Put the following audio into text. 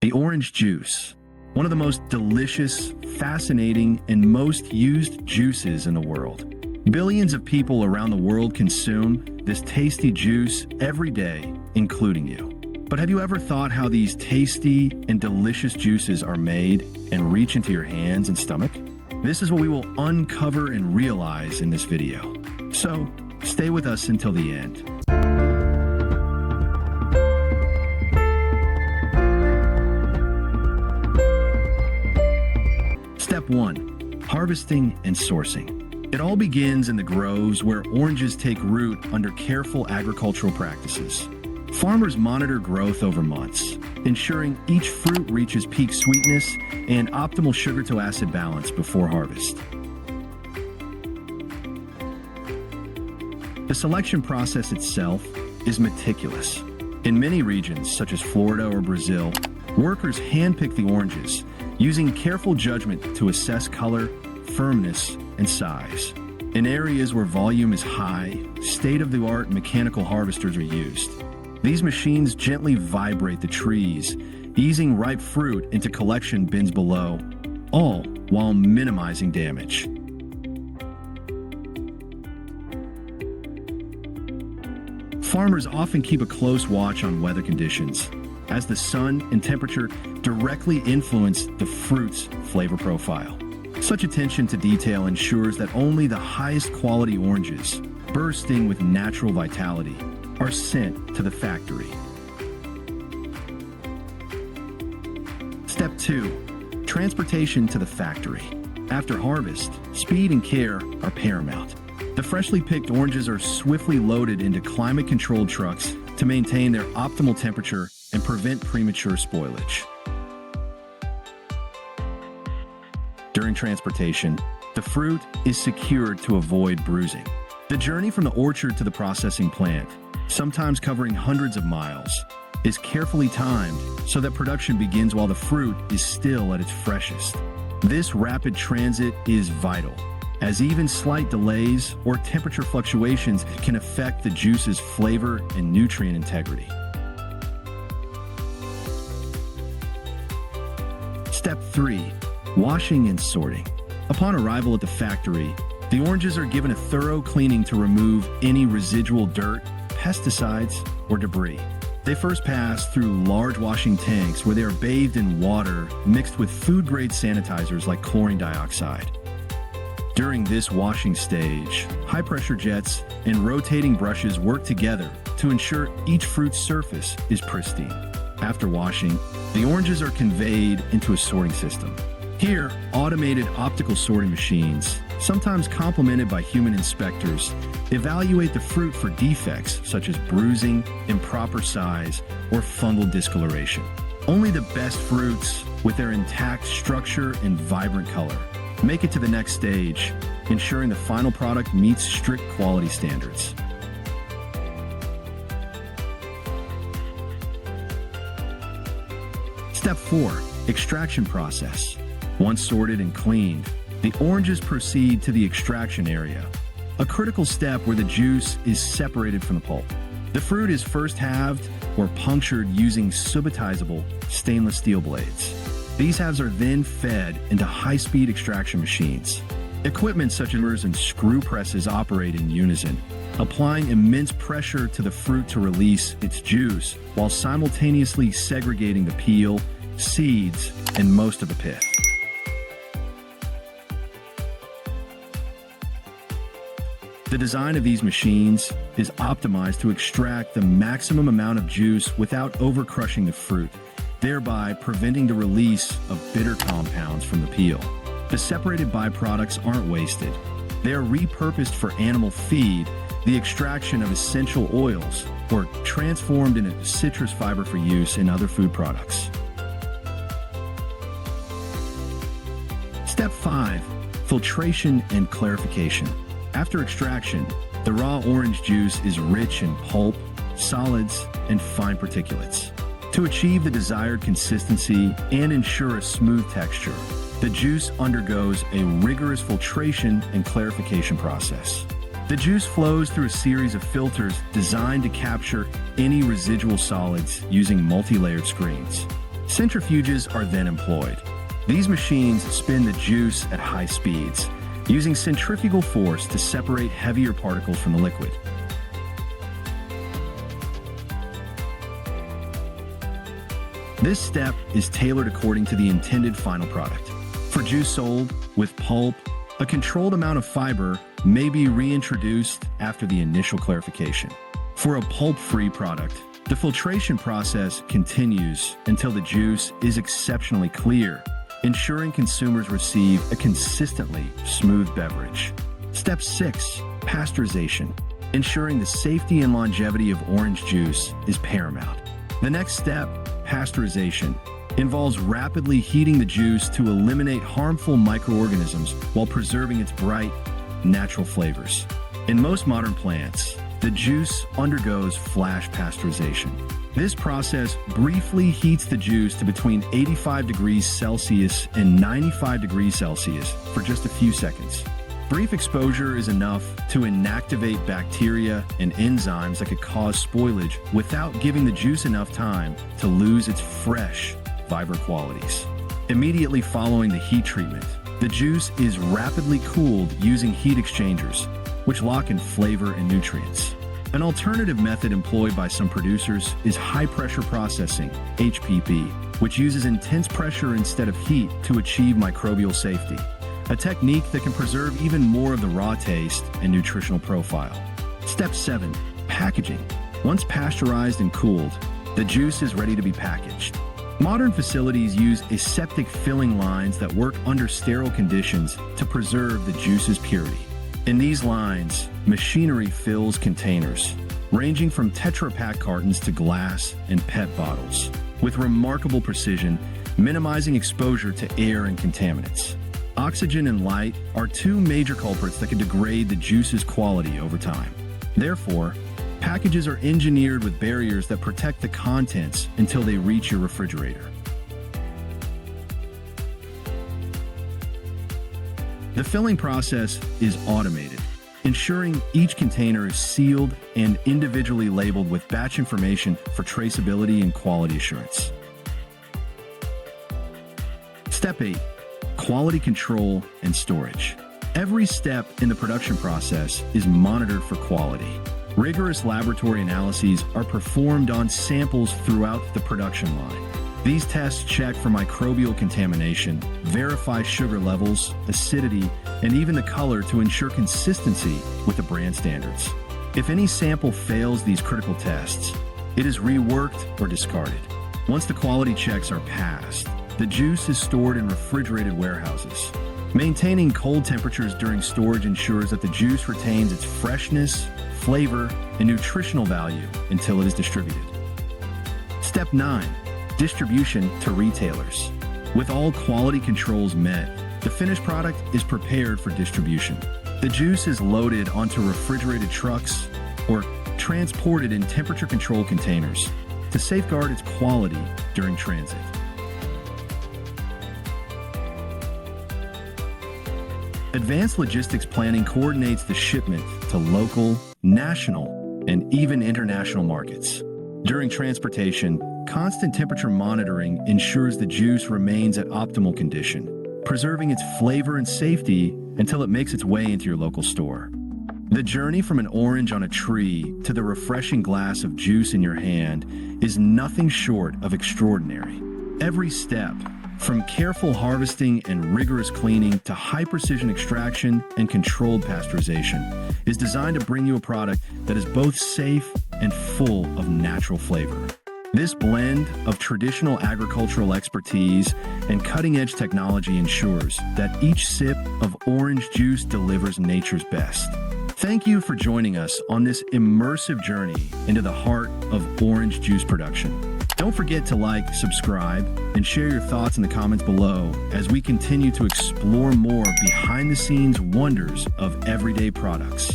The orange juice, one of the most delicious, fascinating, and most used juices in the world. Billions of people around the world consume this tasty juice every day, including you. But have you ever thought how these tasty and delicious juices are made and reach into your hands and stomach? This is what we will uncover and realize in this video. So, stay with us until the end. Step 1. Harvesting and sourcing. It all begins in the groves where oranges take root under careful agricultural practices. Farmers monitor growth over months, ensuring each fruit reaches peak sweetness and optimal sugar-to-acid balance before harvest. The selection process itself is meticulous. In many regions, such as Florida or Brazil, workers handpick the oranges, using careful judgment to assess color, firmness, and size. In areas where volume is high, state-of-the-art mechanical harvesters are used. These machines gently vibrate the trees, easing ripe fruit into collection bins below, all while minimizing damage. Farmers often keep a close watch on weather conditions, as the sun and temperature directly influence the fruit's flavor profile. Such attention to detail ensures that only the highest quality oranges, bursting with natural vitality, are sent to the factory. Step 2. Transportation to the factory. After harvest, speed and care are paramount. The freshly picked oranges are swiftly loaded into climate-controlled trucks to maintain their optimal temperature and prevent premature spoilage. During transportation, the fruit is secured to avoid bruising. The journey from the orchard to the processing plant, sometimes covering hundreds of miles, is carefully timed so that production begins while the fruit is still at its freshest. This rapid transit is vital, as even slight delays or temperature fluctuations can affect the juice's flavor and nutrient integrity. Step 3. Washing and sorting. Upon arrival at the factory, the oranges are given a thorough cleaning to remove any residual dirt, pesticides, or debris. They first pass through large washing tanks where they are bathed in water mixed with food-grade sanitizers like chlorine dioxide. During this washing stage, high-pressure jets and rotating brushes work together to ensure each fruit's surface is pristine. After washing, the oranges are conveyed into a sorting system. Here, automated optical sorting machines, sometimes complemented by human inspectors, evaluate the fruit for defects such as bruising, improper size, or fungal discoloration. Only the best fruits, with their intact structure and vibrant color, make it to the next stage, ensuring the final product meets strict quality standards. Step 4. Extraction process. Once sorted and cleaned, the oranges proceed to the extraction area, a critical step where the juice is separated from the pulp. The fruit is first halved or punctured using subitizable stainless steel blades. These halves are then fed into high-speed extraction machines. Equipment such as hammers and screw presses operate in unison, applying immense pressure to the fruit to release its juice while simultaneously segregating the peel, seeds, and most of the pith. The design of these machines is optimized to extract the maximum amount of juice without over-crushing the fruit, thereby preventing the release of bitter compounds from the peel. The separated byproducts aren't wasted. They are repurposed for animal feed, the extraction of essential oils, or transformed into citrus fiber for use in other food products. Step 5. Filtration and clarification. After extraction, the raw orange juice is rich in pulp, solids, and fine particulates. To achieve the desired consistency and ensure a smooth texture, the juice undergoes a rigorous filtration and clarification process. The juice flows through a series of filters designed to capture any residual solids using multi-layered screens. Centrifuges are then employed. These machines spin the juice at high speeds, using centrifugal force to separate heavier particles from the liquid. This step is tailored according to the intended final product. For juice sold with pulp, a controlled amount of fiber may be reintroduced after the initial clarification. For a pulp-free product, the filtration process continues until the juice is exceptionally clear, ensuring consumers receive a consistently smooth beverage. Step 6. Pasteurization. Ensuring the safety and longevity of orange juice is paramount. The next step, pasteurization, involves rapidly heating the juice to eliminate harmful microorganisms while preserving its bright, natural flavors. In most modern plants, the juice undergoes flash pasteurization. This process briefly heats the juice to between 85 degrees Celsius and 95 degrees Celsius for just a few seconds. Brief exposure is enough to inactivate bacteria and enzymes that could cause spoilage without giving the juice enough time to lose its fresh, vibrant qualities. Immediately following the heat treatment, the juice is rapidly cooled using heat exchangers, which lock in flavor and nutrients. An alternative method employed by some producers is high-pressure processing, HPP, which uses intense pressure instead of heat to achieve microbial safety, a technique that can preserve even more of the raw taste and nutritional profile. Step 7. Packaging. Once pasteurized and cooled, the juice is ready to be packaged. Modern facilities use aseptic filling lines that work under sterile conditions to preserve the juice's purity. In these lines, machinery fills containers, ranging from Tetra Pak cartons to glass and PET bottles, with remarkable precision, minimizing exposure to air and contaminants. Oxygen and light are two major culprits that can degrade the juice's quality over time. Therefore, packages are engineered with barriers that protect the contents until they reach your refrigerator. The filling process is automated, ensuring each container is sealed and individually labeled with batch information for traceability and quality assurance. Step 8. Quality control and storage. Every step in the production process is monitored for quality. Rigorous laboratory analyses are performed on samples throughout the production line. These tests check for microbial contamination, verify sugar levels, acidity, and even the color to ensure consistency with the brand standards. If any sample fails these critical tests, it is reworked or discarded. Once the quality checks are passed, the juice is stored in refrigerated warehouses. Maintaining cold temperatures during storage ensures that the juice retains its freshness, flavor, and nutritional value until it is distributed. Step 9. Distribution to retailers. With all quality controls met, the finished product is prepared for distribution. The juice is loaded onto refrigerated trucks or transported in temperature-controlled containers to safeguard its quality during transit. Advanced logistics planning coordinates the shipment to local, national, and even international markets. During transportation, constant temperature monitoring ensures the juice remains at optimal condition, preserving its flavor and safety until it makes its way into your local store. The journey from an orange on a tree to the refreshing glass of juice in your hand is nothing short of extraordinary. Every step, from careful harvesting and rigorous cleaning to high-precision extraction and controlled pasteurization, is designed to bring you a product that is both safe and full of natural flavor. This blend of traditional agricultural expertise and cutting-edge technology ensures that each sip of orange juice delivers nature's best. Thank you for joining us on this immersive journey into the heart of orange juice production. Don't forget to like, subscribe, and share your thoughts in the comments below as we continue to explore more behind-the-scenes wonders of everyday products.